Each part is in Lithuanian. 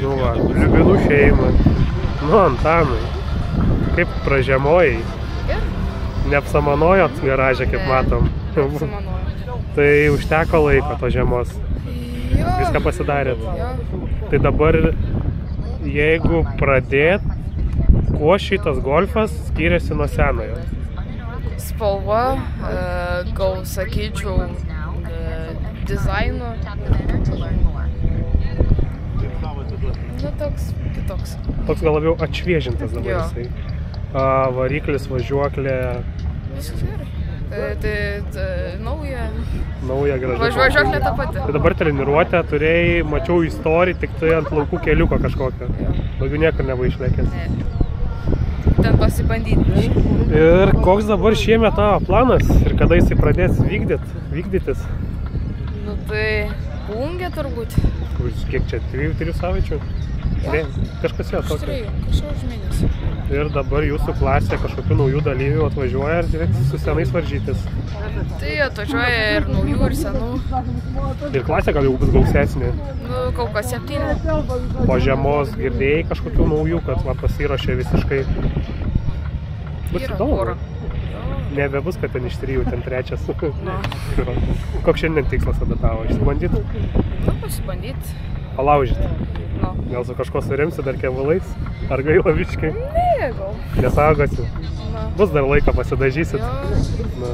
Nu va, Liubinų šeimą. Nu, Antanai. Kaip pražiemojai? Neapsamanojot garažę, kaip matom? Neapsamanojot. Tai užteko laiko to žiemos. Viską pasidarėt. Tai dabar, jeigu pradėt, kuo šitas golfas skiriasi nuo senojo? Spalva, gal sakyčiau, dizainu. Nu, toks kitoks. Toks gal labiau atšviežintas dabar jisai. Variklis, važiuoklė. Viskas gerai. Tai nauja. Nauja graža. Važiuoklė ta pati. Tai dabar treniruotę turėjai, mačiau istoriją, tik tai ant laukų keliuko kažkokio. Daugiau niekur nebuvai išlėkęs. Ten pasibandyti. Ir koks dabar šiemet tavo planas? Ir kada jisai pradės vykdytis? Nu tai Plungė turbūt. Kiek čia? 3 savaičių? Ne, kažkas jau tokio. Kažkas už mėnesį. Ir dabar jūsų klasė kažkokių naujų dalyvių atvažiuoja ir reiks su senais varžytis. Tai atvažiuoja ir naujų, ir senų. Ir klasė gal jau bus gausesnė. Nu, kol kas 7. Po žiemos girdėjai kažkokių naujų, kad va, pasiruošė visiškai. Bus įdomu. Nebebus, kad ten iš 3, ten 3. Koks šiandien tikslas tada tavo? Išsibandyt? Nu, pasibandyt. Palaužyt? No. Gal su kažko surimsi dar kevalais? Ar gaila biškai? Ne, gal. Nesaugosi? Na. Bus dar laiko pasidažysit? Na.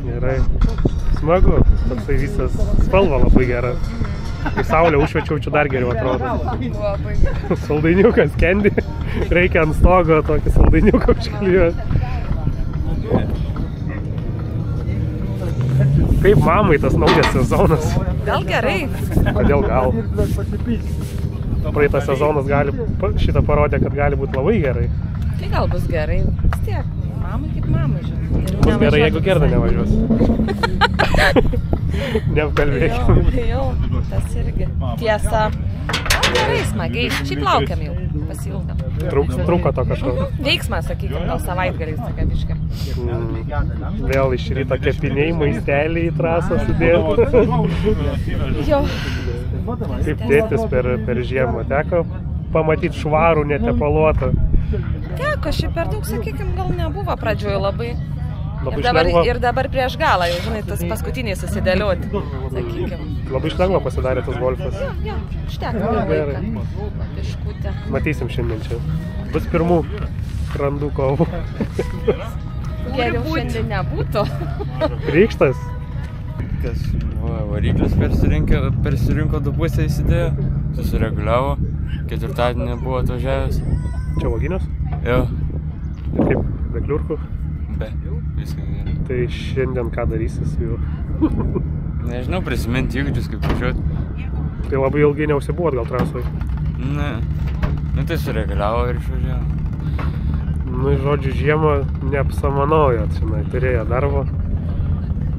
Gerai. Smagu. Toksai visas spalva labai gera. Kai saulė užšviečiau, čia dar geriau atrodo. Labai gerai. Saldainiukas kendi. Reikia ant stogo tokį saldainiuką užklijuoti. Kaip mamai tas naujas sezonas? Gal gerai. Kodėl gal? Praeitas sezonas šitą parodė, kad gali būti labai gerai. Tai gal bus gerai. Vis tiek, mamai kaip mamai, žinai. Bus gerai, jeigu Gerda nevažiuos. Neapkalbėkim. Jo, tas irgi. Tiesa. Gerai, smagiai. Šiaip laukiam jau. Pasilgam. Trūko to kažko. Veiksmas, sakykime, gal savaitgaliais tokia biškė. Vėl iš ryto kepiniai, maistelį į trasą sudėti. Jo. Kaip tėtis per žiemą teko pamatyti švarų, netepaluotą. Teko, šiaip per daug, sakykime, gal nebuvo pradžioje labai. Ir dabar prieš galą, jau žinai, tas paskutiniai susidėlioti, sakykime. Labai išlengva pasidarė tas golfas. Jo, užteko laiką. Biškutė. Matysim šiandien čia. Bus pirmų randų kovų. Geriau šiandien nebūtų. Rykštas. Variklis persirinko 2,5 įsidėjo, susireguliavo, 4-dienį buvo atvažiavęs. Čia vaginės? Jo. Ir kaip, be kliurkų? Be, viskas gerai. Tai šiandien ką darysi su juo? Nežinau, prisiminti įgūdžius, kaip važiuoti. Tai labai ilgai neužsibuvot gal trasoj? Ne. Nu tai sureguliavo ir išvažiavo. Nu, žodžiu, žiemą neapsamanojot, žinai, turėjo darbo.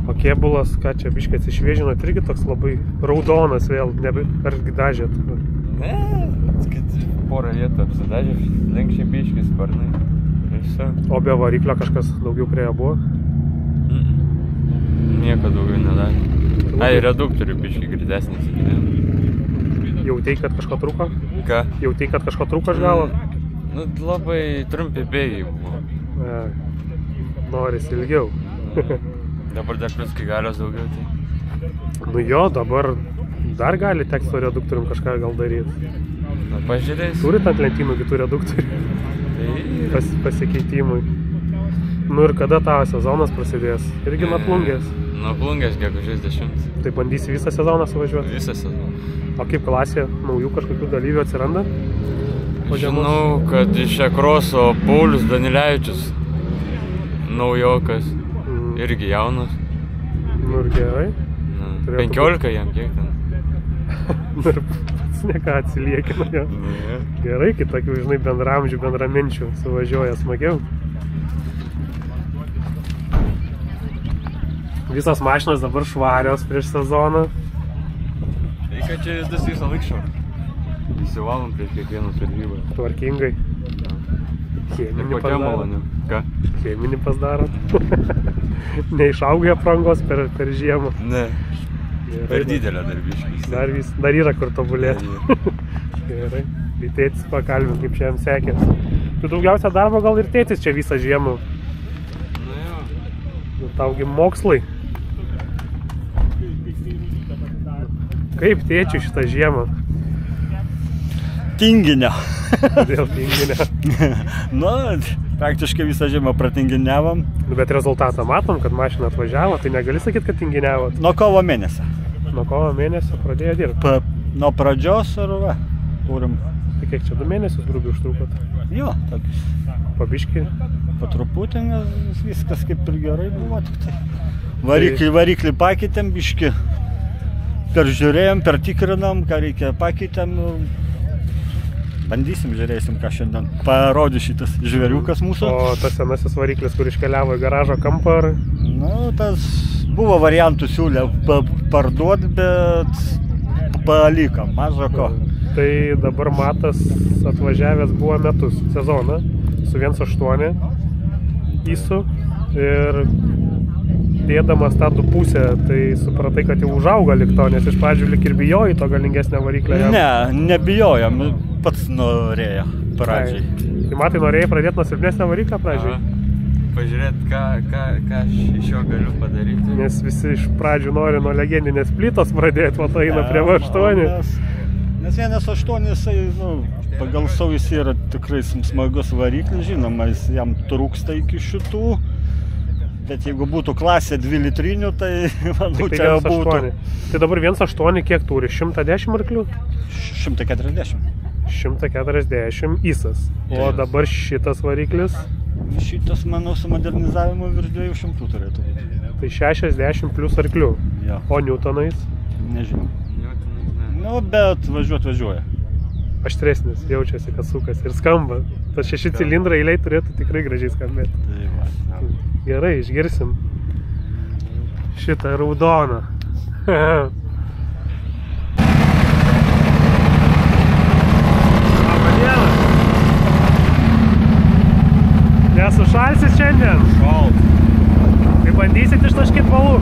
O kėbulas, ką čia biškai atsišviežinot, irgi toks labai raudonas vėl, argi dažėt? Ne, porą vietų apsidažė, lenkščiai biškai, sparnai. O be variklio kažkas daugiau prie jo buvo? Nieko daugiau nedarė. Ai, reduktorių biškai gridesnis įsidėjom. Jautei, kad kažko trūko? Ką? Jautei, kad kažko trūko iš galo? Nu, labai trumpi bėgiai buvo. Norisi ilgiau. Dabar dar plus kai galios daugiau, tai... Nu jo, dabar dar gali tekt su reduktorium kažką gal daryti. Na, pažiūrėsiu. Turit ant lentynų kitų reduktorių? Pasikeitimui. Nu ir kada tavo sezonas prasidės? Irgi nuo Plungės? Nuo Plungės gegužės 10. Tai bandysi visą sezoną suvažiuoti? Visą sezoną. O kaip klasė naujų kažkokių dalyvių atsiranda? Žinau, kad iš Ekroso Paulius Danilevičius, naujokas, irgi jaunas. Nu ir gerai. 15 jam kiek ten. Nu ir pats neką atsiliekina jo. Gerai, kitokių, žinai, bendramžių, bendraminčių suvažiuoja smagiau. Visos mašinos dabar švarios prieš sezoną. Tai kad čia visas visą laikščiau. Įsivalom prieš kiekvieną varžybą. Tvarkingai. Cheminį padarot. Ką? Cheminį pasidarot. Neišaugai aprangos per žiemą. Ne. Per didelę dar biškis. Dar yra kur tobulėti. Gerai. Tai tėtis pakalbint, kaip čia jam sekės. Tu daugiausia darbo gal ir tėtis čia visą žiemą. Nu jo. Nu, taugi mokslai. Kaip tėčiui šitą žiemą? Tinginio. Kodėl tinginio? Nu, praktiškai visą žiemą pratinginiavom. Nu, bet rezultatą matom, kad mašina atvažiavo, tai negali sakyti, kad tinginiavot. Nuo kovo mėnesio. Nuo kovo mėnesio pradėjo dirbti. Nuo pradžios ar va, turim. Tai kiek čia 2 mėnesius grubiai užtrukot? Jo, tokius. Pabiškį? Po truputį viskas kaip ir gerai buvo, tik tai. Variklį pakeitėm biškį. Peržiūrėjom, pertikrinom, ką reikia pakeitėm. Bandysim, žiūrėsim, ką šiandien parodys šitas žvėriukas mūsų. O tas senasis variklis, kur iškeliavo į garažo kampą ar? Nu, tas buvo variantų siūlė parduoti, bet palikom, mažo ko. Tai dabar Matas atvažiavęs buvo metus sezoną su 1.8 įsu ir dėdamas tą 2.5, tai supratai, kad jau užauga lik to, nes iš pradžių lik ir bijojai to galingesnio variklio. Ne, nebijojom, pats norėjo pradžiai. Tai Matai norėjai pradėti nuo silpnesnio variklio pradžiai? Pažiūrėt, ką aš iš jo galiu padaryti. Nes visi iš pradžių nori nuo legendinės plytos pradėti, o to eina prie V8. Nes 1.8 jisai, nu, pagal savo jis yra tikrai smagus variklis, žinoma, jam trūksta iki šitų. Bet jeigu būtų klasė 2 litrinių, tai manau, čia jau būtų. Tai dabar 1.8 kiek turi? 110 arklių? 140. 140 įsas. O dabar šitas variklis? Šitas, manau, su modernizavimu virš 200 turėtų būti. Tai 60 plus arklių. Jo. O Newtonais? Nežinau. Nu, bet važiuoja. Aštresnis, jaučiasi, kad sukas ir skamba. Tas 6 cilindrai eiliai turėtų tikrai gražiai skambėti. Tai va. Gerai, išgirsim šitą raudoną. Labą dieną! Nesušalsit šiandien? Šalt. Tai bandysit ištaškit balų?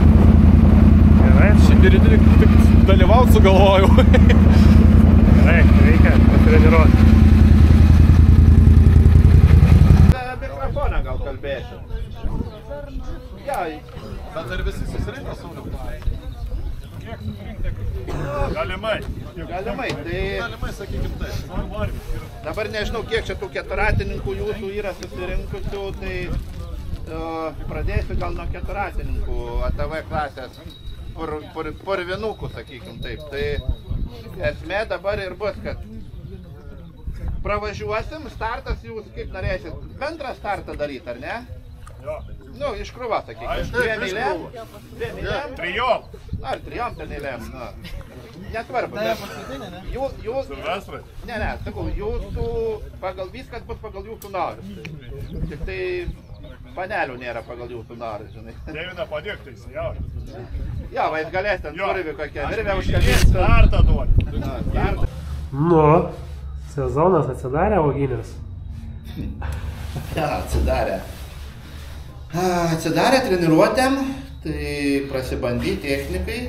Gerai. Šiandien tik dalyvaut sugalvojau. Gerai, reikia patreniruoti. Mikrofoną gal kalbėsiu. Ja, bet ar visi susirinko sauliau? Galimai. Galimai, tai... Galimai, sakykim tai. Dabar nežinau, kiek čia tų keturatininkų jūsų yra susirinkusių, tai pradėsiu gal nuo keturatininkų ATV klasės porvinukų, sakykim taip. Tai esmė dabar ir bus, kad pravažiuosim, startas jūs kaip norėsit, bendrą startą daryti, ar ne? Jo. Nu, iš krūva, sakykim. 2 eilėm? 2 eilėm? 3. Ar 3 ten eilėm, nu. Nesvarbu, bet jūs... Silvestrai? Ne, sakau, jūsų, viskas bus pagal jūsų norus. Tik tai panelių nėra pagal jūsų norus, žinai. Devina padėk, tai įsijaudė. Jo, va, jis galės ten kurvi kokią virvę užkabinti. Startą duoti. Startą. Nu, sezonas atsidarė uoginės. Ja, atsidarė. Atsidarė treniruotėm, tai prasibandyti technikai.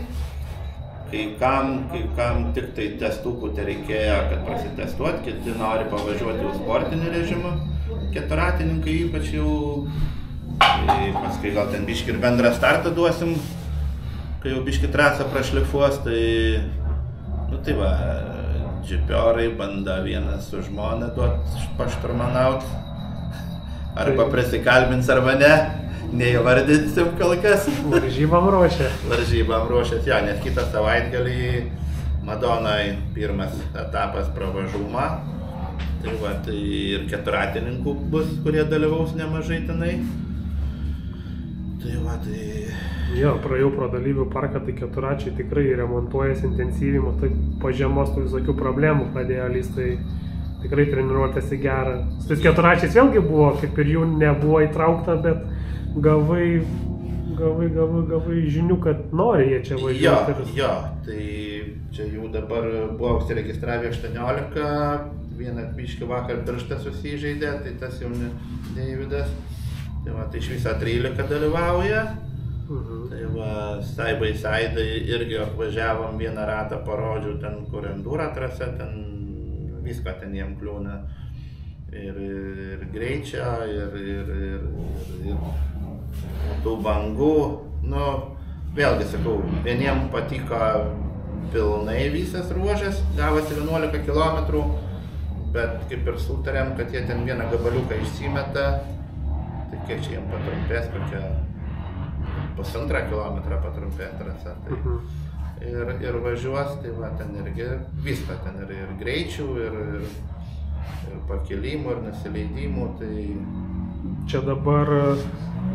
Kai kam tik tai testukų te reikėjo, kad prasitestuoti, kiti nori pavažiuoti jau sportinį režimą. Keturatininkai ypač jau, tai paskui gal ten biškį ir bendrą startą duosim, kai jau biškį trasą prašlifuos, tai, nu tai va, džipiorai banda vienas su žmona duot pašturmanaut, arba prisikalbins arba ne, neįvardinsim kol kas. Varžybam ruošia. Varžybam ruošiat, jo, net kitą savaitgalį Madonai pirmas etapas pravažumą. Tai va, tai ir keturatininkų bus, kurie dalyvaus nemažai tenai. Tai va, tai... Jo, praėjau pro dalyvių parką, tai keturačiai tikrai remontuojasi intensyviai, matai, po žiemos tų visokių problemų pradėjo lyst, tai tikrai treniruotėsi gerą. Su tais keturačiais vėlgi buvo, kaip ir jų nebuvo įtraukta, bet gavai žinių, kad nori jie čia važiuoti. Jo, tai čia jau dabar buvo užsiregistravę 18, vieną biškį vakar pirštą susižeidė, tai tas jau Deividas. Tai va, tai iš viso 13 dalyvauja. Tai va, side by side irgi apvažiavom vieną ratą, parodžiau ten, kur endūra trasa, ten viską ten jiem kliūna. Ir greičio, ir tų bangų. Nu, vėlgi sakau, vieniem patiko pilnai visas ruožas, gavosi 11 km, bet kaip ir sutarėm, kad jie ten vieną gabaliuką išsimeta, tai kiek čia jiem patrumpės, kokia 1,5 kilometrą patrumpės trasa. Tai ir važiuos, tai va, ten irgi viską, ten ir greičių, ir pakilimų, ir nusileidimų. Tai... Čia dabar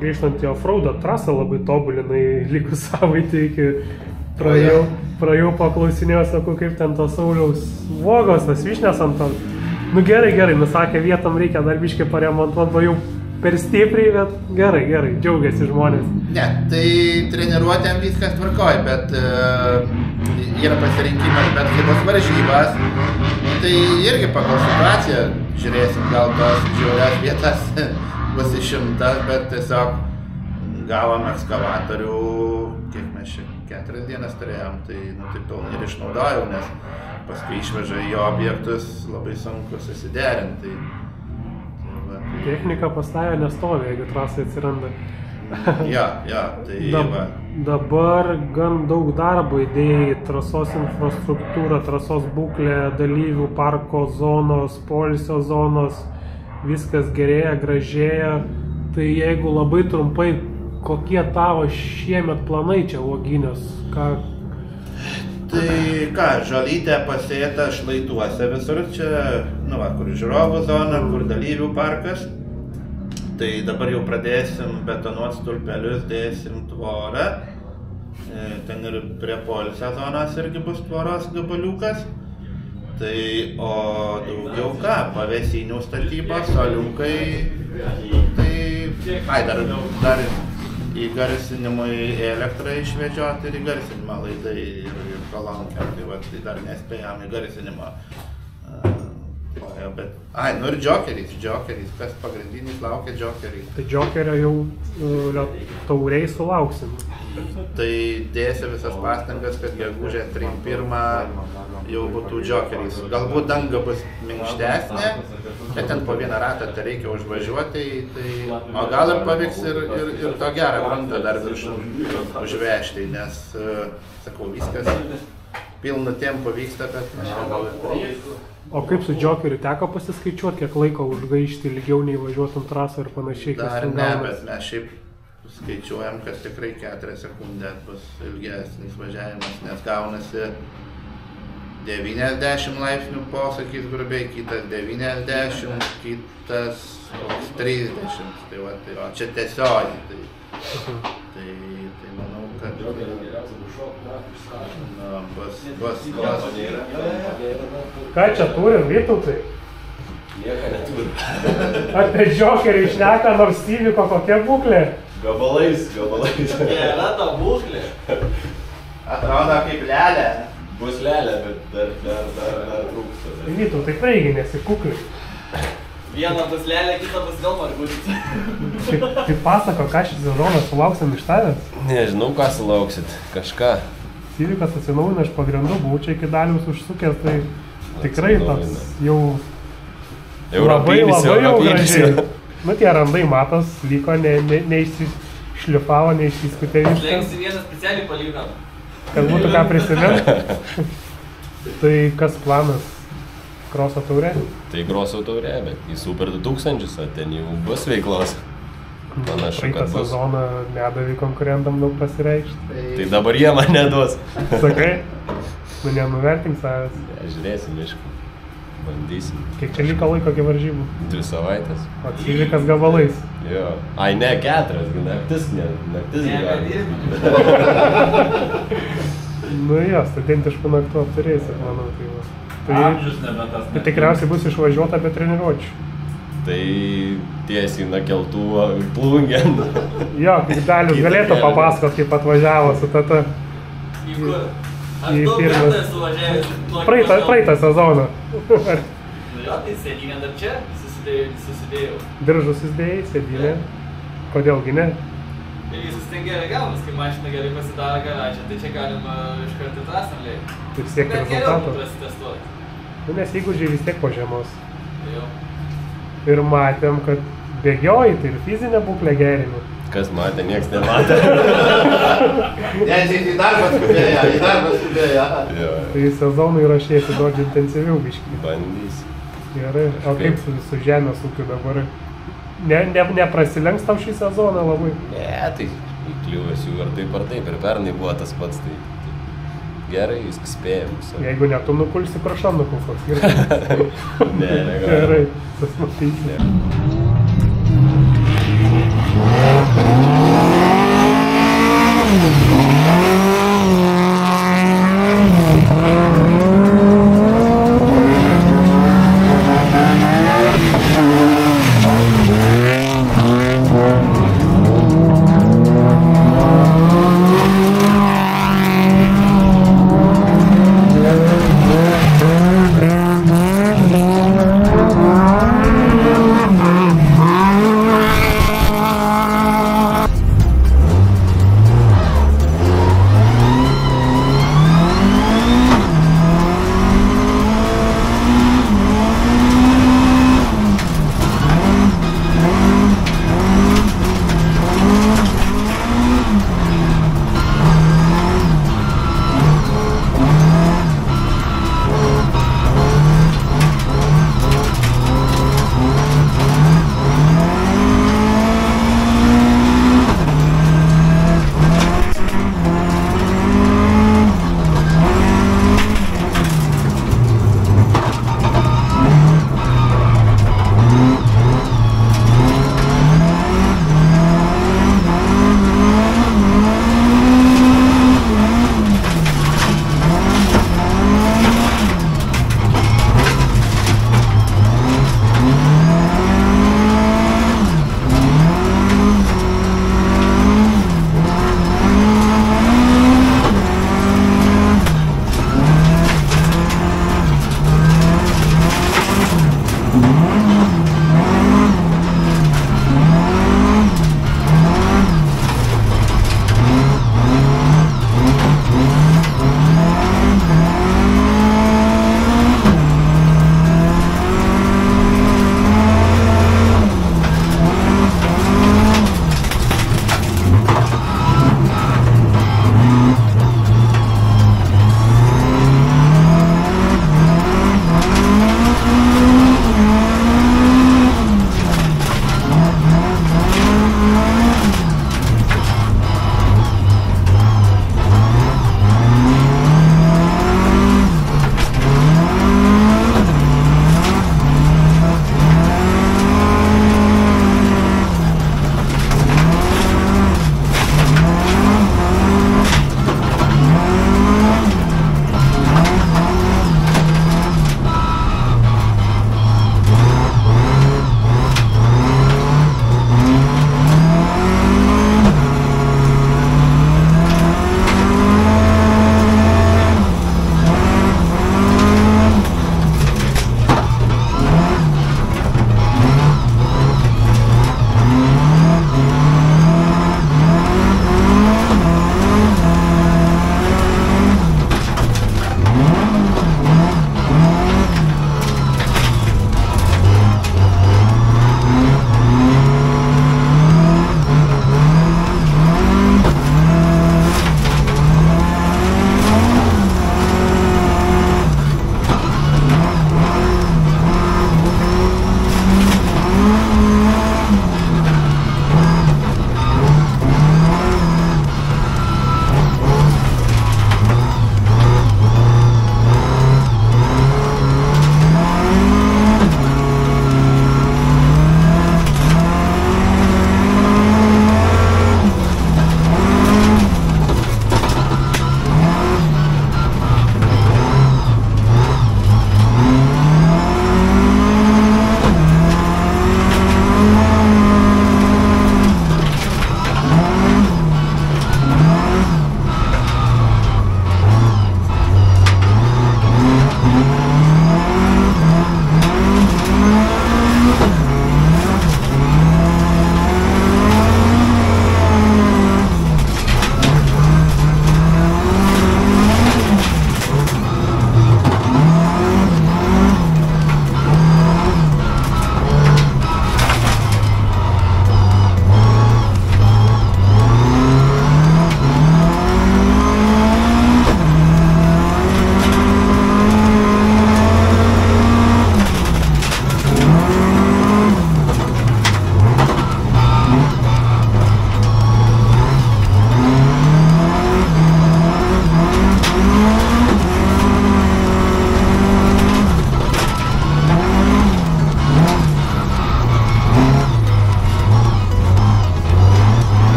grįžtant į offroadą trasą labai tobulinai likus savaitę iki praėjau paklausinėjau, sakau, kaip ten tos Sauliaus vogos, tas vyšnės ant to. Nu gerai, nusakė, vietom reikia dar biškį paremontuoti, va jau per stipriai, bet gerai, džiaugiasi žmonės. Ne, tai treniruotėm viskas tvarkoj, bet yra pasirinkimas, bet kaip bus varžybas, tai irgi pagal situaciją žiūrėsim, gal tos žiaurias vietas bus išimtas, bet tiesiog gavom ekskavatorių, kiek mes čia 4 dienas turėjom, tai pilnai ir išnaudojau, nes paskui išveža į objektus labai sunku susiderinti. Technika pas tave nestovi, jeigu trasai atsiranda. Ja, tai Dabar gan daug darbo įdėjai, trasos infrastruktūra, trasos būklė, dalyvių, parko zonos, poilsio zonos, viskas gerėja, gražėja. Tai jeigu labai trumpai, kokie tavo šiemet planai čia Uoginės? Tai ką, žolytė pasėta šlaituose visur, čia, kur žiūrovų zona, kur dalyvių parkas. Tai dabar jau pradėsim betonuoti stulpelius, dėsim tvorą. Ten ir prie poilsio zonos irgi bus tvoros gabaliukas. Tai, o daugiau ką, pavėsinių statybos, soliukai. Tai, dar įgarsinimui elektrą išvedžioti ir įgarsinimą laidai ir kolonkę. Tai dar nespėjom įgarsinimą. Bet, ir džokeris, kas pagrindinis laukia džokeris. Tai džokerio jau tauriai sulauksim. Tai dėsiu visas pastangas, kad gegužės 31 jau būtų džokeris. Galbūt danga bus minkštesnė, bet ten po vieną ratą tai reikia užvažiuoti, o gal ir pavyks ir to gerą gruntą dar viršum užvežti, nes, sakau, viskas pilnu tempu vyksta, bet gal ir pavyks. O kaip su džokeriu teko pasiskaičiuoti, kiek laiko užgaišti ilgiau nei važiuotum trasą ir panašiai? Dar ne, bet mes šiaip skaičiuojam, kad tikrai 4 sekundės bus ilgesnis važiavimas, nes gaunasi 90 laipsnių posakys grubiai, kitas 90, kitas 30. Tai čia tiesiogiai. Tai manau, kad bus. Ką čia turim, Vytautai? Nieko neturim. Apie džokerį šneka, nors įvyko kokia būklė? Gabalais. Nėra ta būklė. Atrodo kaip lelė. Bus lelė, bet dar trūksta. Vytautai, praigi nesikukliai. Viena bus lelė, kita bus gal margutis. Tai pasako, ką šį sezoną sulauksim iš tavęs? Nežinau, ką sulauksit. Kažką. Įvykas atsinaujina iš pagrindų, buvau čia iki Daliaus užsukęs, tai tikrai toks jau labai jau gražiai. Nu tie randai matos, liko, neiššlifavo, neišsiskutė viskas. Lengsi vieną specialiai palyginam. Kad būtų ką prisimint. Tai kas planas? Kroso taurė? Tai Kroso taurė, bet į Super 2000, ten jau bus veiklos. Panašu, praeitą sezoną nedavė konkurentam daug pasireikšti. Tai dabar jie man neduos. Sakai? Nu nenuvertink savęs. Žiūrėsim, aišku. Bandysim. Kiek čia liko laiko iki varžybų? 3 savaitės. O įvykas gabalais. Jo. Ai ne, 4, naktis gali. Nu jo, studentiškų naktų apturėsit, manau, tai va. Tai tikriausiai bus išvažiuota be treniruočių. Tai tiesiai nakeltų plungėn. Jo, kaip Dalius galėtų papasakot, kaip atvažiavo su tata. Į kur? Aš į daug firmas. kartą esu važiavęs. Praeitą sezoną. Nu jo, tai sėdynė dar čia susidėjau. Diržus įsidėjai, sėdynė. Kodėlgi ne? Ir jis ten gerai gaunas, kai mašina gerai pasidaro garažą, tai čia galima iš karto trasą lėkti. Ir siekti rezultatų. Bet geriau prasitestuoti. Nes įgūdžiai vis tiek po žiemos. Ir matėm, kad bėgioji, tai ir fizinę būklę gerini. Kas matė, nieks nematė. Nes į darbą skubėjo. Tai sezonui rašėsi daug intensyviau biškį. Bandys. Gerai, o kaip su žemės ūkiu dabar? Neprasilenks tau šį sezoną labai? Ne, tai įkliuvęs jų ar taip. Ir pernai buvo tas pats, tai gerai, viskas spėjom. Jeigu ne, tu nukulsi prašom nukulsos. Ne, negali. Gerai, susmatysi.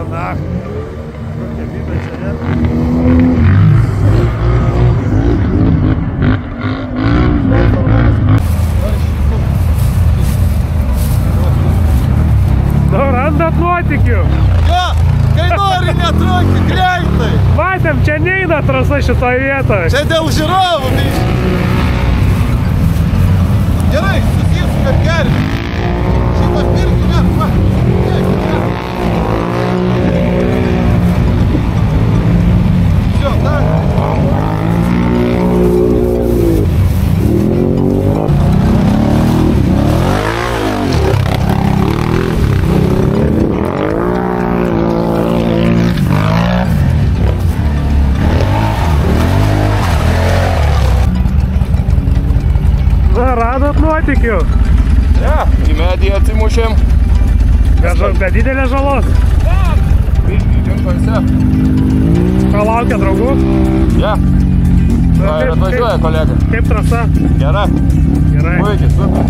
na. Kokia vyda čia net. Nu, randat nuotykių. Jo, kai nori netrauki, greitai. Matėm, čia neina trasa šitoje vietoje. Čia dėl žiūrovų, biškai. Gerai, susijęs, kad gerbi. Šitą pirkį net, va. Šio, dar. Radot nuotykių. Ja, į medį atsimušėm. Be didelės žalos. Ginklose. Ką laukia draugų? Ja. Va, ir atvažiuoja kolega. Kaip trasa? Gera. Gerai. Puikiai, super.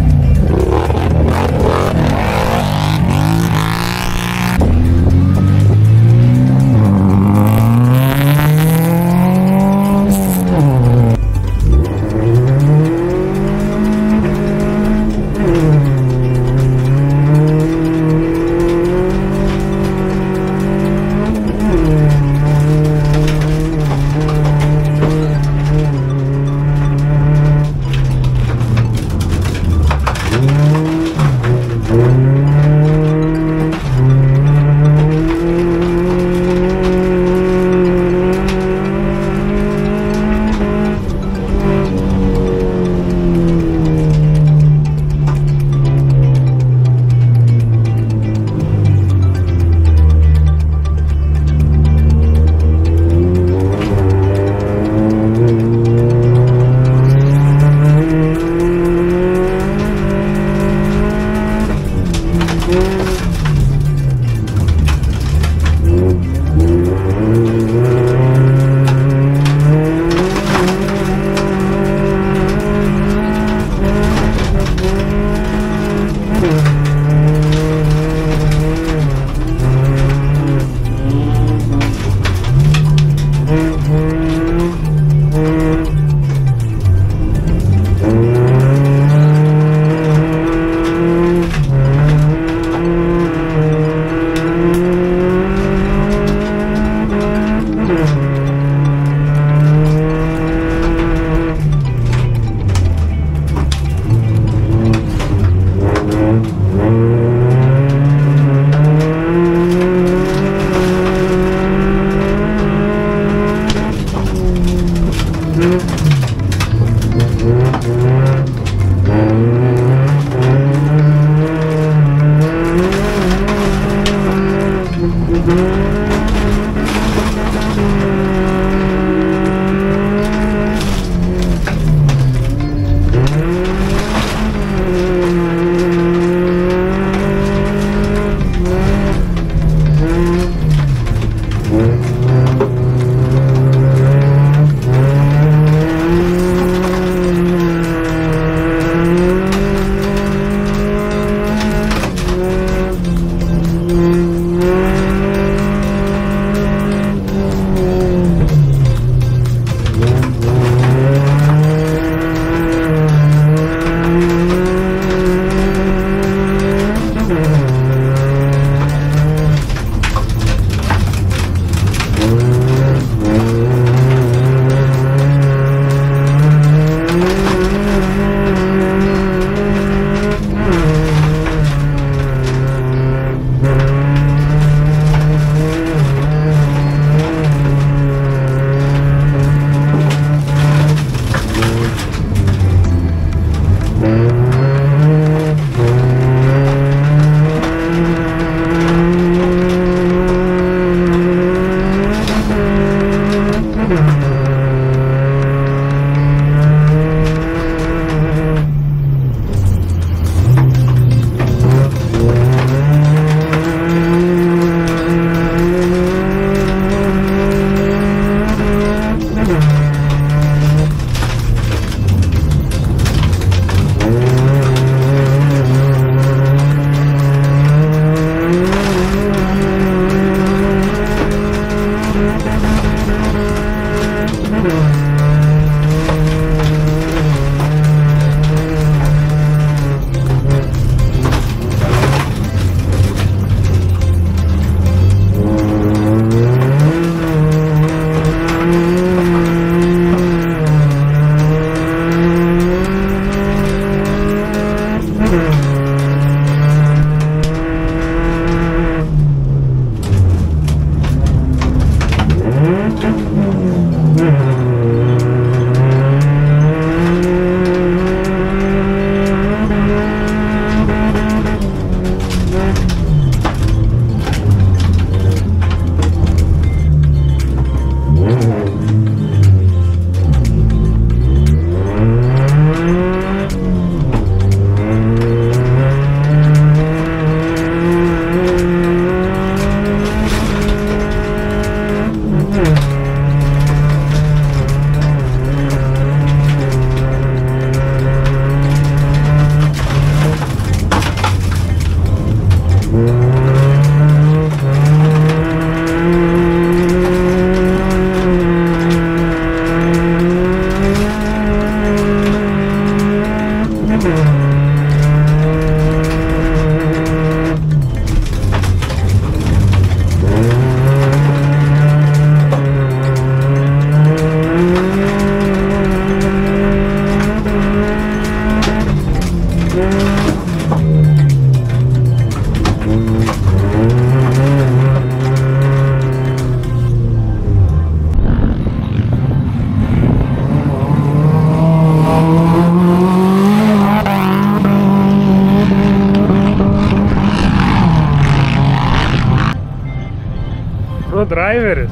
Aiveris.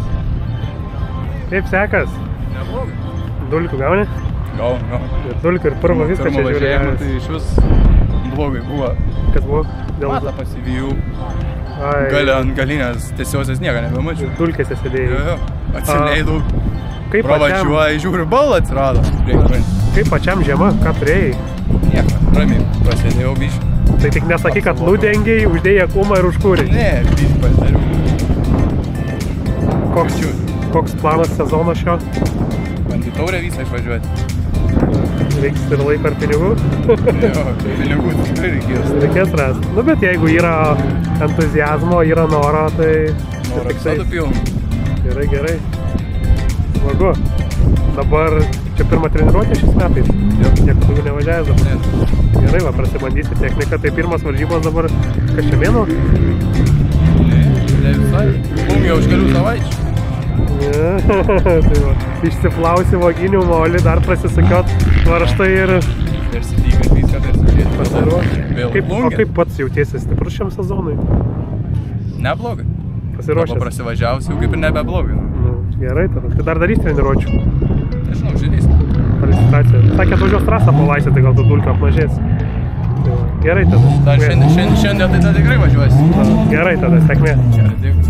Kaip sekas? Neblogai. Dulkių gauni? Gaunu. Dulkių ir pirmo viską čia žiūrėjau. Pirmo važiavimą tai iš vis blogai buvo. Kas buvo? Matą pasivijau. Gali ant galinės tiesiosios nieko nebemačiau. Dulkėse sėdėjai. Jo. Atsileidau. Pravažiuoju, žiūriu, balą atsirado. Kaip pačiam žiema, ką turėjai? Nieko, ramiai, prasidėjau biškį. Tai tik nesakyk, kad nudengiai, uždėjai akumą ir užkūrei. Ne, biškį pasidariau. Koks planas sezono šio? Bandį taurę visą išvažiuoti. Reiks ir laiko ar pinigų? Jo, pinigų tikrai reikės. Reikės rasti. Nu, bet jeigu yra entuziazmo, yra noro, tai... Noro visada pilna. Gerai. Smagu. Dabar čia pirmą treniruotę šiais metais? Jau. Niek daugiau nevažiavęs dabar? Ne. Gerai, va, prasibandysi techniką. Tai pirmas varžybos dabar kas čia mėnuo? Ne visai. Plungė už kelių savaičių. Tai va, išsiplausi vaginių molį, dar prasisukiot varžtai ir... Persidygant viską, Kaip pats jautiesi stiprus šiam sezonui? Neblogai. Pasiruošęs? Dabar prasivažiausi, jau kaip ir nebeblogai. Gerai, tada. Tai dar darys treniruočių? Nežinau, žiūrėsim. Kvalifikacija. Sakė, atvažiuos trasą palaisyti, tai gal tu dulkių apmažės. Gerai tada. Dar šiandien tai tikrai važiuosi. Gerai tada, sėkmė. Gerai, dėkui.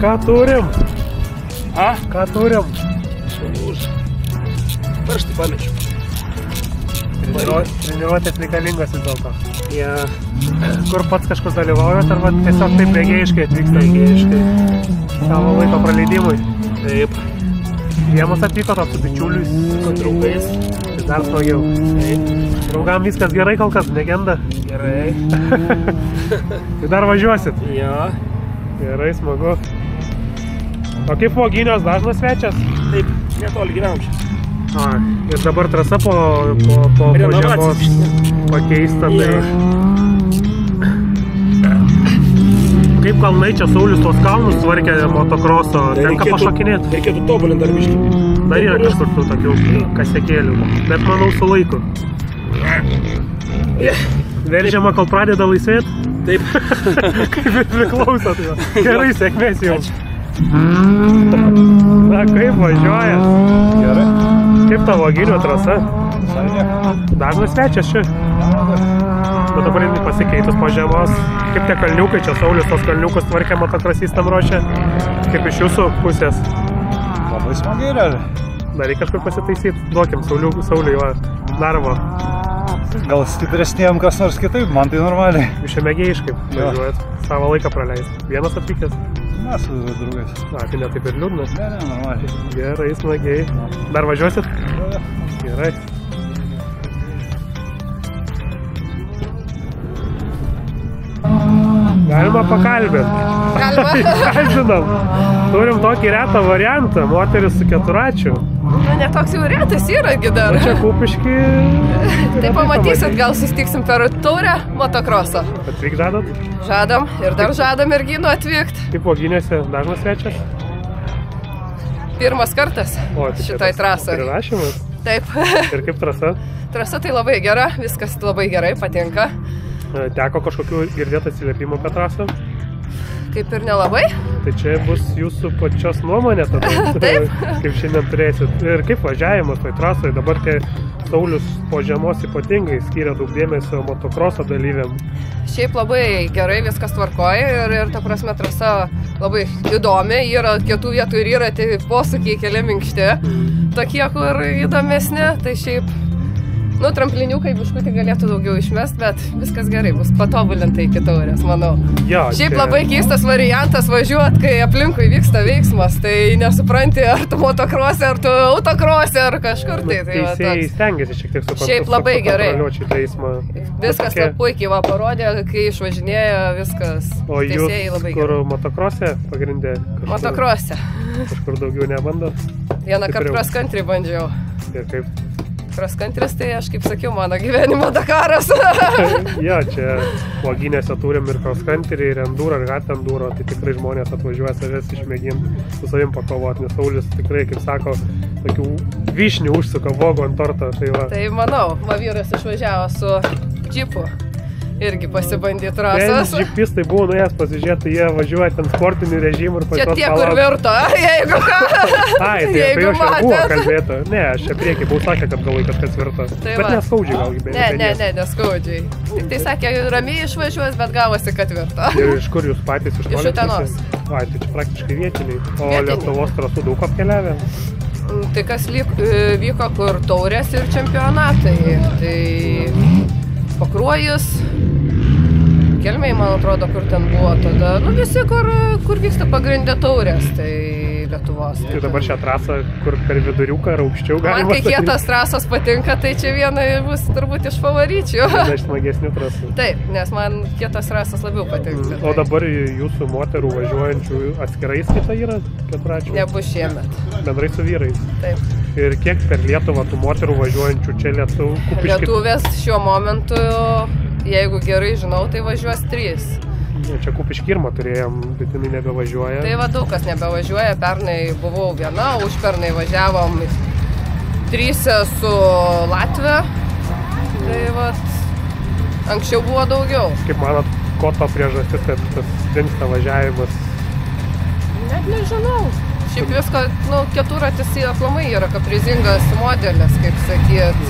Ką turim? A? Ką turim? Pirštį pamečiu. Treniruotės reikalingos vis dėlto. Kur pats kažkur dalyvaujat, ar tiesiog taip mėgėjiškai atvyksta? Mėgėjiškai. Savo laiko praleidimui? Taip. Vienas atvyko su bičiuliais? Su draugais. Tai dar smagiau. Taip. Draugam viskas gerai kol kas, negenda? Gerai. Tai dar važiuosit? Jo. Gerai, smagu. O kaip Uoginios dažnas svečias? Taip, netoli gyvenam čia. Ir dabar trasa po žiemos pakeista, tai... Kaip kalnai čia Saulius tos kalnus tvarkė motokroso, tenka pašokinėti? Reikėtų tobulinti dar biškį. Dar yra kažkur tų tokių kasekėlių, bet manau su laiku. Veržiama, kol pradeda laisvėti? Taip. Kaip ir priklauso, tai va. Gerai, sėkmės jums. Na, kaip važiuoja? Gerai. Kaip tavo Uoginių trasa? Dažnas svečias čia. Bet dabar jinai pasikeitus po žiemos. Kaip tie kalniukai, čia Saulius tos kalniukus tvarkė motokrosistam ruošia. Kaip iš jūsų pusės? Labai smagiai, realiai. Dar reikia kažkur pasitaisyti. Duokim Sauliui va darbo. Gal stipresniem kas nors kitaip, man tai normaliai. Jūs čia mėgėjiškai važiuojat, savo laiką praleist. Vienas atvykęs? Mes su draugais. Tai ne taip ir liūdnas? Ne, normaliai. Gerai, smagiai. Dar važiuosit? Gerai. Galima pakalbėti. Galima. Kalbinam. Turim tokį retą variantą, moteris su keturračiu. Na, netoks jau retas yra dar. Čia Kupišky. Tai pamatysit, gal sustiksim per taurę motokroso. Atvyk žadat? Žadam ir dar žadam merginų atvykti. Kaip Uogynėse dažnas svečias? Pirmas kartas šitoj trasoj. Prirašymas? Taip. Ir kaip trasa? Trasa tai labai gera, viskas labai gerai, patinka. Teko kažkokių girdėti atsiliepimų apie trasą? Kaip ir nelabai. Tai čia bus jūsų pačios nuomonė tada, Taip. Kaip šiandien turėsit. Ir kaip važiavimas toj trasoj, dabar tie Saulius po žiemos ypatingai skiria daug dėmesio motokroso dalyviam. Šiaip labai gerai viskas tvarkoja ir ta prasme trasa labai įdomi, yra kietų vietų ir yra tai posūkiai keli minkšti, tokie kur įdomesni, tai šiaip trampliniukai biškutį galėtų daugiau išmest, bet viskas gerai, bus patobulinta iki taurės, manau. Jo, šiaip labai keistas variantas važiuot, kai aplinkui vyksta veiksmas, tai nesupranti, ar tu motokrose, ar tu autokrose, ar kažkur tai. Teisėjai stengiasi šiek tiek šiaip labai gerai. Viskas puikiai parodė, kai išvažinėjo, viskas. O jūs kur motokrose pagrindė? Motokrose. Kažkur daugiau nebandot? Vieną kartą cross country bandžiau. Ir kaip? Cross country, tai aš kaip sakiau, mano gyvenimo Dakaras. Jo, čia Uogynėse turim ir cross country, ir enduro, ir gat enduro, tai tikrai žmonės atvažiuoja savęs išmėginti, su savim pakovoti, nes Saulis tikrai, kaip sako, tokių vyšnių užsuka vogo ant torto. Tai manau, vyras išvažiavo su džipu. Irgi pasibandyti trasas. Džipistai buvo nuėjęs pasižiūrėti, jie važiuoja ten sportinių režimų ir čia tie, kur virto, jeigu ką. Ai, tai apie jau čia buvo kalbėta. Ne, aš čia priekį buvau sakė, kad galvoj kažkas virto. Bet neskaudžiai gal gyventi. Ne, neskaudžiai. Tik tai sakė, ramiai išvažiuos, bet gavosi, kad virto. Ir iš kur jūs patys iš Iš Utenos. Ai, tai čia praktiškai vietiniai. O Lietuvos trasų daug apkeliavę? Tai kas vyko, kur taurės ir čempionatai. Tai Pakruojus, Kelmėj, man atrodo, kur ten buvo tada, visi, kur vyksta pagrindė taurės, tai Lietuvos. Tai dabar šią trasą, kur per viduriuką ar aukščiau galima. Man kai kietas trasos patinka, tai čia viena bus turbūt iš favoričių. Viena iš smagesnių trasų. Taip, nes man kietas trasas labiau patinka. O dabar jūsų moterų važiuojančių atskirai skaita yra keturračių? Nebus šiemet. Bendrai su vyrais? Taip. Ir kiek per Lietuvą tų moterų važiuojančių čia Lietuvės šiuo momentu, jeigu gerai žinau, tai važiuos 3. Čia Kupiškirmą turėjom, bet jinai nebevažiuoja. Tai va daug kas nebevažiuoja, pernai buvau viena, užpernai važiavom 3 su Latvija. Tai va, anksčiau buvo daugiau. Kaip manot, ko to priežastis, kad tas dingsta važiavimas? Net nežinau. Šiaip visko, keturratis aplamai yra kaprizingas modelis, kaip sakyt.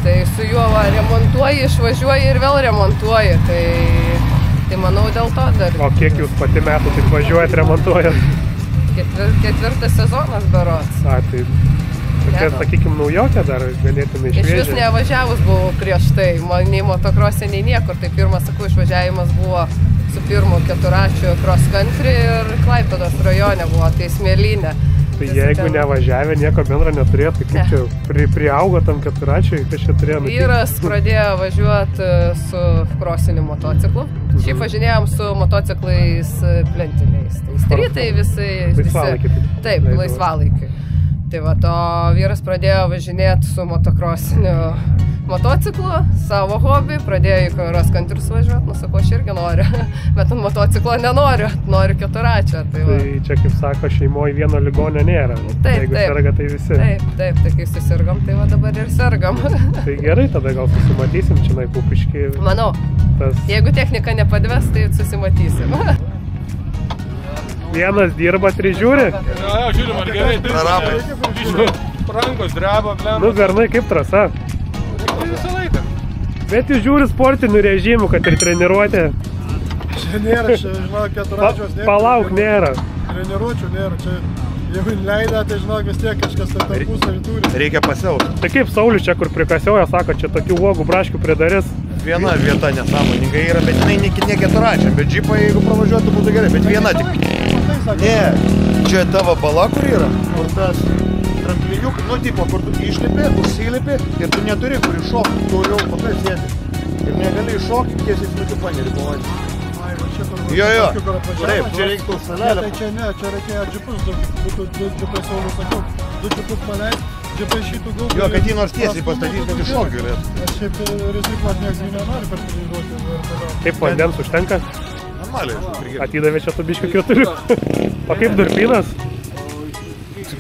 Tai su juo remontuoji, išvažiuoji ir vėl remontuoji. Tai manau dėl to dar. O kiek jūs pati metų taip važiuojat, remontuojat? 4 sezonas berods. A, tai tokia, sakykime, naujokė dar ganėtinai šviežia. Iš vis nevažiavus buvau prieš tai, nei motokrose, nei niekur. Tai pirmas, sakau, išvažiavimas buvo su pirmu keturračiu cross country ir Klaipėdos rajone buvo, tai Smėlynė. Tai jeigu nevažiavę, nieko bendro neturėjo, tai kaip čia priaugo tam keturračiui, kas čia turėjo nutikti? Vyras pradėjo važiuoti su krosiniu motociklu. Šiaip važinėjom su motociklais plentiniais. Tai strytai visai. Laisvalaikiai. Taip, laisvalaikiai. Tai va, to vyras pradėjo važinėti su motokrosiniu motociklu, savo hobį, pradėjo į cross country važiuoti, sakau, aš irgi noriu, bet ant motociklo nenoriu, noriu keturračio. Tai čia, kaip sako, šeimoje vieno ligonio nėra. Taip, jeigu serga, tai visi. Taip, tai kai susirgam, tai va dabar ir sergam. Tai gerai, tada gal susimatysim čia Kupišky. Manau, jeigu technika nepadves, tai susimatysim. Vienas dirba, 3 žiūri? Jo, žiūrim, ar gerai, tai rankos dreba, blem. Bernai, kaip trasa? Visą laiką. Bet jūs žiūri sportinių režimų, kad ir treniruotė. Čia nėra, žinok, keturračios nėra. Palauk, nėra. Treniruočių nėra, čia jeigu leidę, tai žinok, vis tiek kažkas tarpusavį turi. Reikia pasiauti. Tai kaip Saulius čia, kur prikasioja, sako, čia tokių uogų braškių pridarys. Viena vieta nesąmoningai yra, bet jinai ne keturračia, bet džipą, jeigu pravažiuotų, būtų gerai, bet viena tik. Ne, čia tavo bala, kur yra? Kur tas trampliniuk, tipo, kur tu išlipi, užsilipi ir tu neturi, kur iššokti, tu jau pakai sėdi. Ir negali iššokti, tiesiai smukiu paneri pavadį. čia kur... Jo. Kur atvažiavo, Taip, čia reiktų salelę. Tai čia ne, čia reikėjo džipus, būtų 2 džipai Saulius sakiau, 2 džipus paleist, džipai šitų gautų. Jo, kad jį nors tiesiai pastatyti, kad iššokį galėtų. Aš šiaip rizikuot nieks jį nenori persivažiuoti. Kaip vandens užtenka? Normaliai. Atidavė čia tų biškių 4. O kaip durpynas?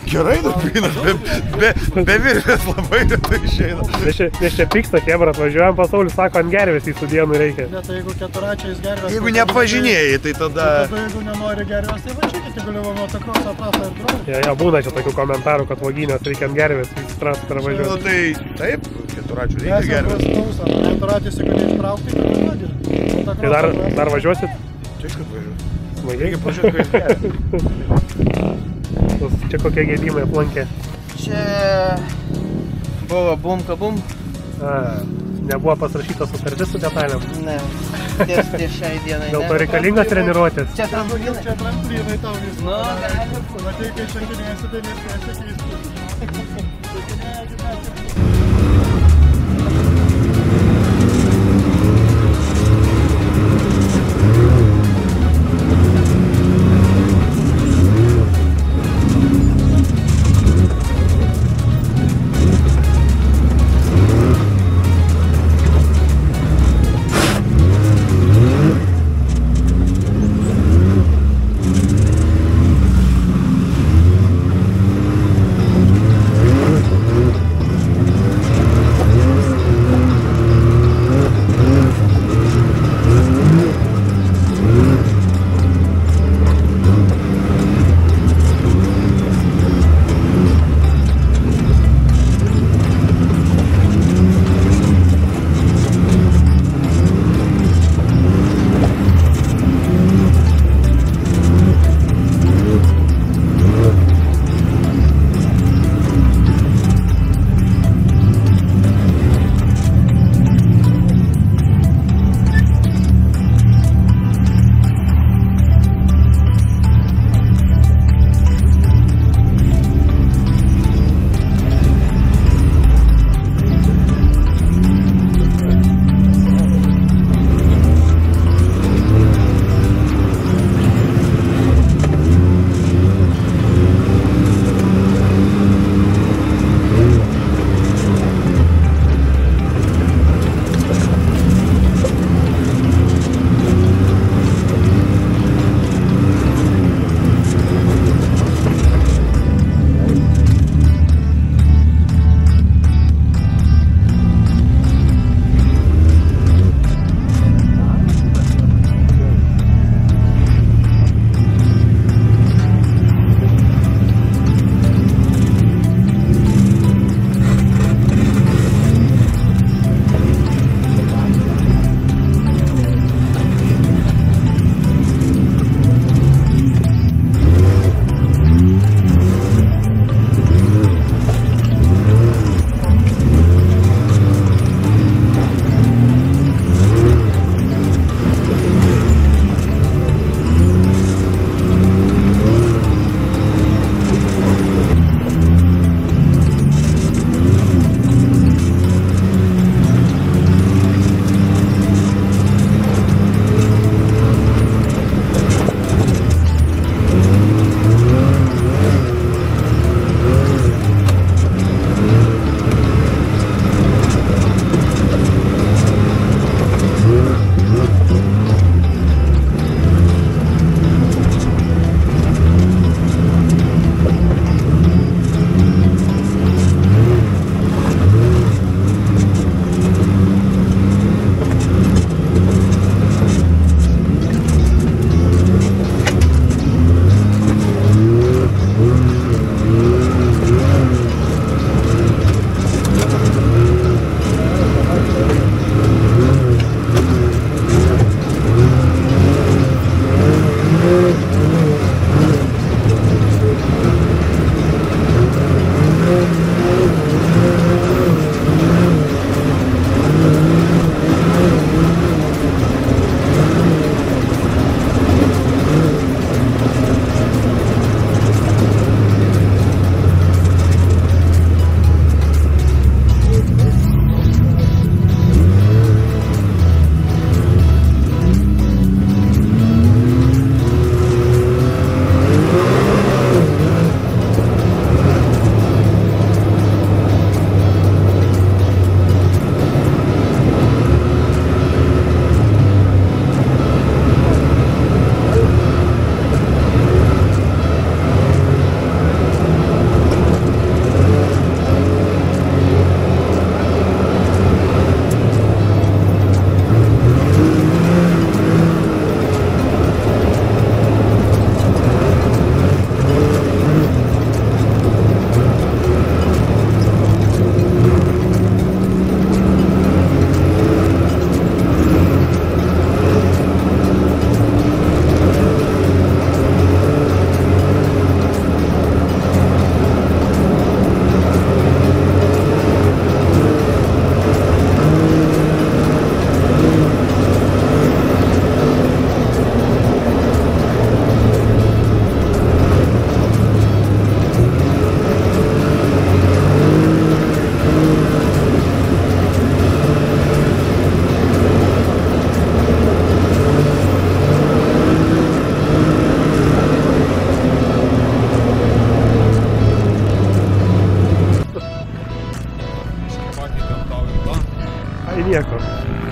Gerai durpynas, be virvės labai retai išeina. Nes čia pyksta, Hebra, atvažiuojam pasaulis, sako, ant gervės į sudienų reikia. Ne, tai jeigu 4-ačiais gervės... Jeigu nepažinėjai, tai tada... Jeigu nenori gervės, tai važiuokit, tai galiu motocrossą trasą ir dronį. Ja, būna čia tokių komentarų, kad vagynės reikia ant gervės į trasą pravažiuoti. Nu tai taip, 4-ačių reikia gervės. 4-ačiais, jeigu neištraukti, tai važiuokit. Tai dar važiuosit? Čia kad važiuosit. Reikia pažiūrėti, kaip gervės. Čia kokie gedimai aplankė? Čia buvo bum kabum. Nebuvo pasirašyta sutartis su detalėm? Ne, ties šiai dienai. Dėl to reikalingas treniruotės? Čia trampolinai. Čia trampolinai tau viskas. Nu, gali. Matai, kai šakinėsi, tai nespėsi keisti.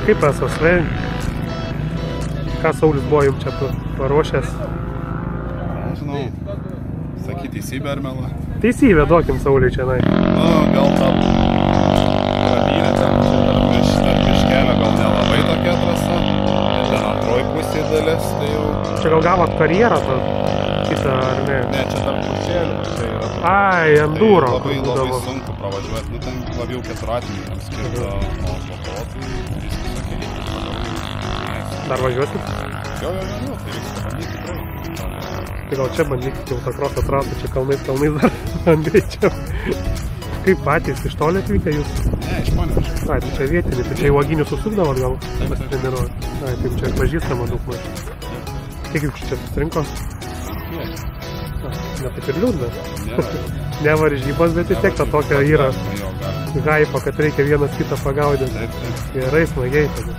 Kaip SSV? Ką Saulis buvo jums čia paruošęs? Nežinau, sakyt teisybę ar melą? Teisybę duokim Sauliui čia, nai. Nu, gal ta pradinė ten, tarp miškelio gal nelabai tokia trasa. Ten antroji pusė dalis, tai jau... Čia gal gavot karjerą tą kitą, ar ne? Ne, čia tarp pušėlių, tai yra... Ai, enduro. Tai labai sunku pravažiuoti, nu ten labiau keturatininkams skirta, o po to tai viskas okei. Dar važiuosit? Jo, tai reiks pabandyti tikrai. Tai gal čia bandykit autokroso trasą, čia kalnais dar ant greičiau. Kaip patys, iš toli atvykę jūs? Ne, iš Panevėžio. Ai, tai čia vietinį, tai čia į Uoginių susukdavot gal? Pasitreniruot. Ai, taip čia pažįstama daug maž. Kiek jūs čia susirinko? Ne, taip ir liūdna. Ne varžybos, bet vis tiek ta tokia yra haipo, kad reikia vienas kitą pagaudyti. Gerai, smagiai tada.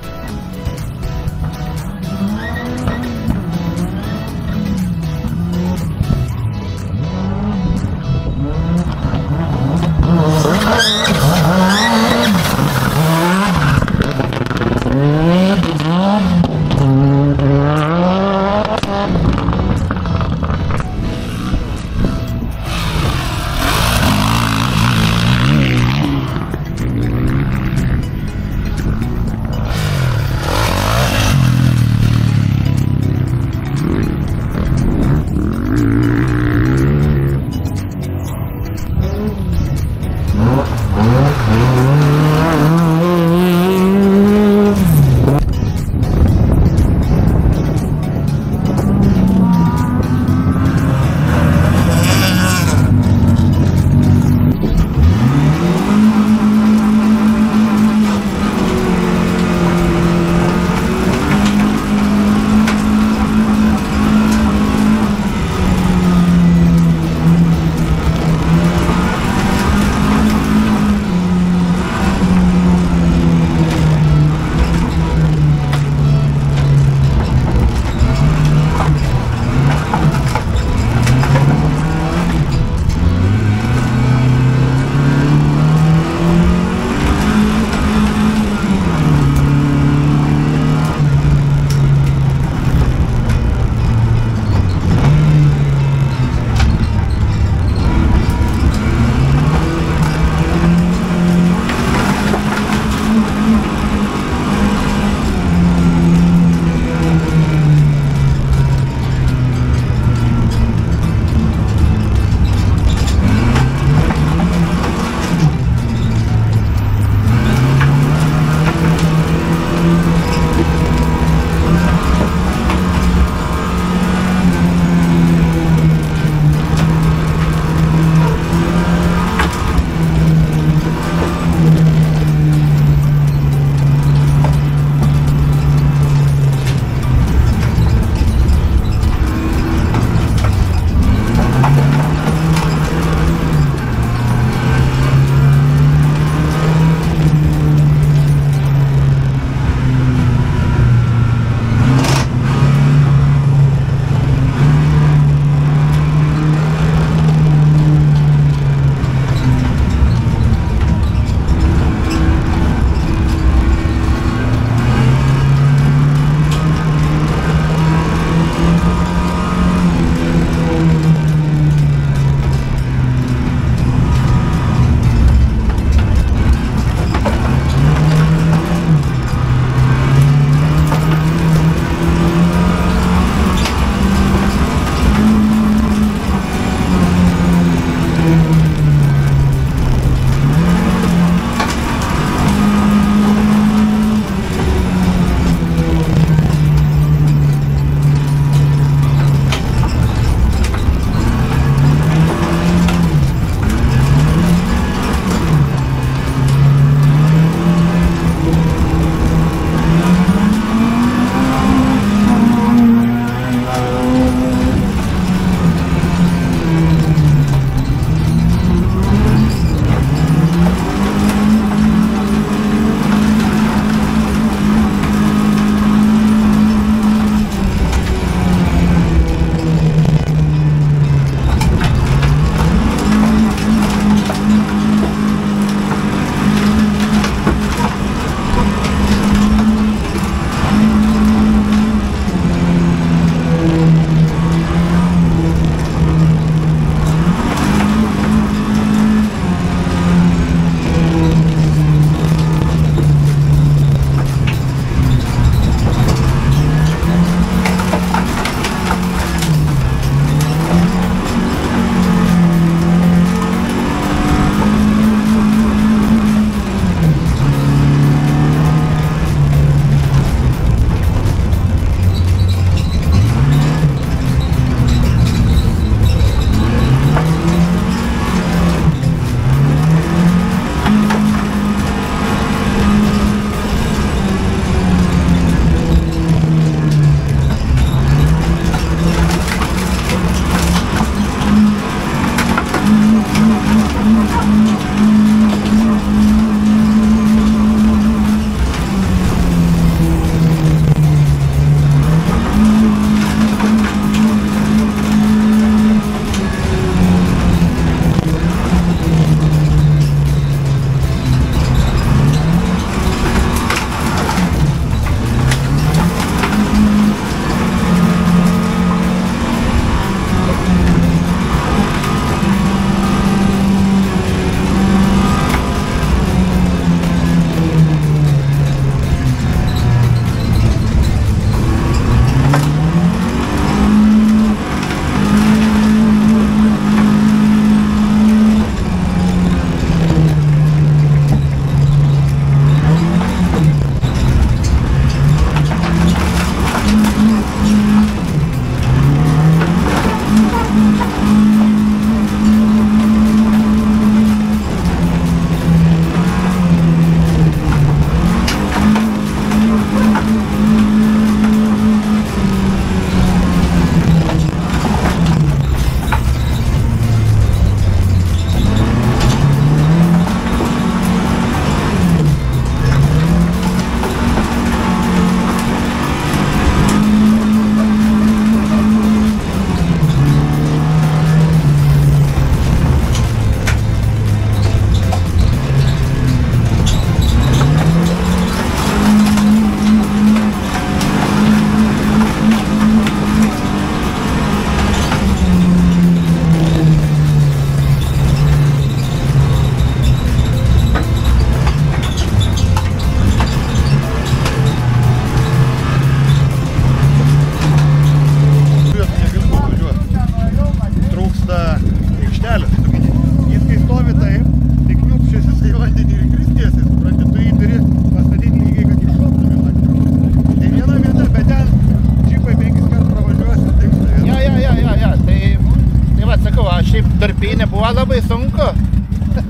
durpynė buvo labai sunku.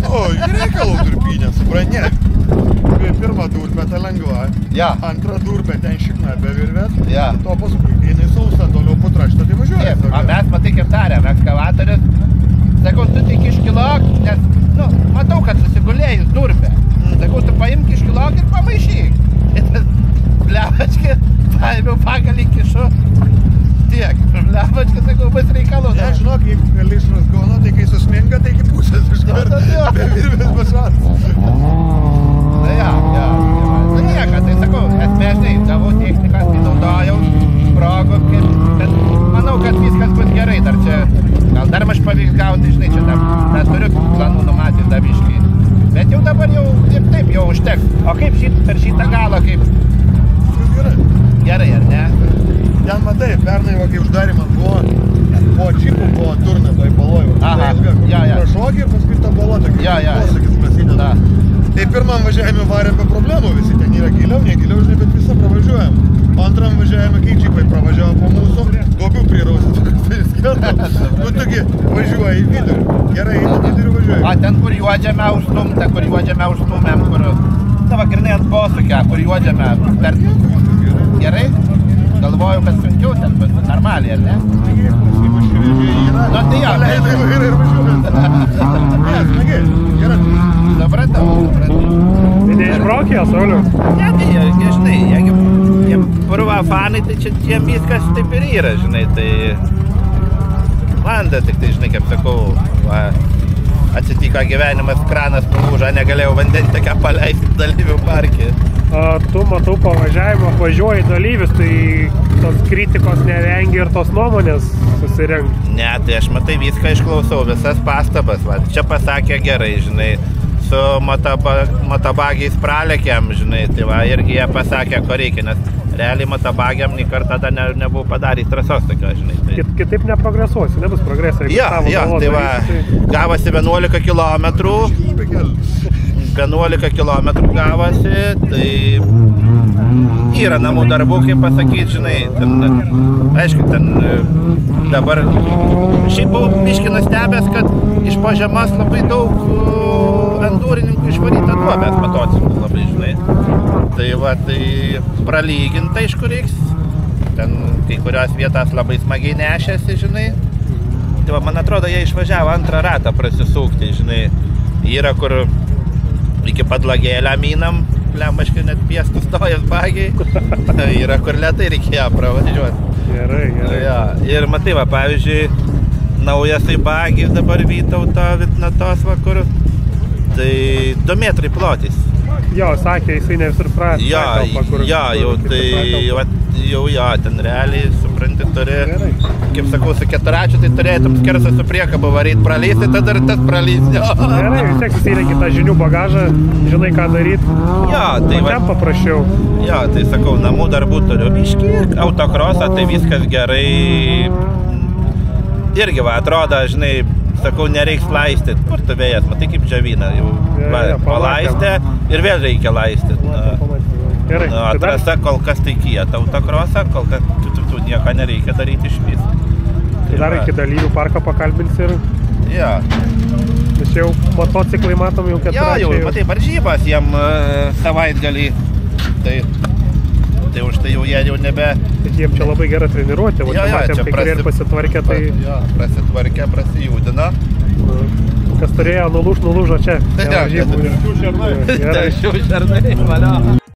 O, reikalų durpynė, supranė. Pirmą durpetą lengva, antrą durpetę ten šikna be virvės, to paskui, kai jinai sausa, toliau putraštą, tai važiuoja. O mes, matai, kaip tarėm, ekskavatorius, sakau, tu tik iškilok, nes, nu, matau, kad susigulėjus durpę. Sakau, tu paimk iškilok ir pamaišyk. Blevački, paėmiau pagalį kišu. Tiek, blevački, sakau, bus reikalų. Ne, žinok, jeigu gali išrasgono, tai kai susminga, tai iki pusės iš karto. Be virvės pašvart. Tai nieka, tai sakau, esmė, gavau techniką, tai naudojau, sprogų, bet manau, kad viskas bus gerai, dar čia, gal dar aš pavyks gauti, žinai, čia dar turiu planų numatyti daviškai, bet jau dabar jau ir taip jau užteks. O kaip per šitą galą, kaip? Gerai, ar ne? Ten matai, pernai, kai uždarimas buvo čipų, buvo turna toj baloj, prašokį ir paskui ta bala tokia, posakis prasideda. Tai pirmam važiavime varėm be problemų, visi ten yra giliau, negiliau, žinai, bet visą pravažiuojam. O antram važiavime, kai džipai pravažiavo po mūsų, duobių prirausit. Nu, tokie, važiuoja į vidurį. Gerai, į vidurį važiuoja. O ten, kur juodžiame užstumėm, kur... Tava grinai ant posūkio, kur juodžiame. Gerai? Galvoju, kad sunkiau ten, bet normaliai, ar ne? Nu, tai jo. Paleidai vairą ir važiuoja. Gerai. Supratau. Tai neišbraukė, Sauliau? Ne, tai, žinai, jie purva fanai, tai čia jiem viskas taip ir yra, žinai, tai... Man da, tik tai, žinai, kaip sakau, atsitiko gyvenimas, kranas palūžo, negalėjau vandentiką paleisti dalyvių parke. Tu, matau, pavažiavimą, važiuoji dalyvius, tai tos kritikos nevengi ir tos nuomonės susirenk. Ne, tai aš matai viską išklausau, visas pastabas, va, čia pasakė gerai, žinai, su motobagiais pralėkiam, žinai, tai va, irgi jie pasakė, ko reikia, nes realiai motobagiam nei kartą tada nebuvau padaręs trasos tokio, žinai. Tai... Kitaip neprogresuosi, nebus progresą. Tai va, gavosi 11 kilometrų. 11 kilometrų gavosi, tai yra namų darbų, kaip pasakyti, žinai, ten, aišku, ten dabar šiaip buvau biškį nustebęs, kad iš po žemas labai daug endūrininkų išvaryta duobės motociklų labai, žinai. Tai va, tai pralyginta, aišku, reiks, ten kai kurios vietas labai smagiai nešėsi, žinai. Tai va, man atrodo, jie išvažiavo antrą ratą prasisukti, žinai, yra kur iki pat lagėlę minam, lembaškai net piestų stojas bagiai, yra kur lėtai reikėjo pravažiuoti. Gerai. Ja, ir matai, va, pavyzdžiui, naujas į bagį dabar Vytauto Vitnatos vakur, tai 2 metrai plotis. Jo, sakė, jisai ne visur pras. Jau, ten realiai, supranti, turi, kaip sakau, su keturačiu, tai turėtum skersą su priekabu varyti, pralysti, tada ir tas pralys. Gerai, vis tiek įsirengi tą žinių bagažą, žinai, ką daryti. Tai va. Ten paprašiau. Jo, tai sakau, namų darbų turiu biškį, autokrosą, tai viskas gerai. Irgi, va, atrodo, žinai, sakau, nereiks laistyti. Kur tu vėjas, matai kaip džiavina, jau palaistė ir vėl reikia laistyti. Gerai. Atrasa kol kas tai kieta autokrosą, kol kas tu nieko nereikia daryti iš vis. Tai dar iki dalyvių parką pakalbins ir... Jo. Nes jau motociklai matom jau keturačiai. Jo, matai, varžybas jiem savaitgalį. Tai už tai jau jie jau nebe... Bet jiem čia labai gera treniruotė, matėm, kai kurie ir pasitvarkė, tai... Jo, prasitvarkė, prasijudino. Kas turėjo nulūžo čia. Šių šernai, valio.